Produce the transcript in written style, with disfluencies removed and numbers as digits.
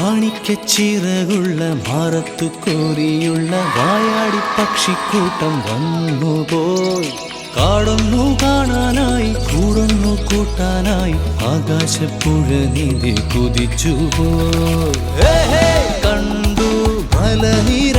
മാണിക്കച്ചിറകുള്ള മാറത്തു കോരിയുള്ള വായാടി പക്ഷിക്കൂട്ടം വന്നുപോയി. കാടൊന്നു കാണാനായി കൂടൊന്നു കൂട്ടാനായി ആകാശപ്പുഴ നീന്തി കുതിച്ചുപോയി. കണ്ടു മലനിര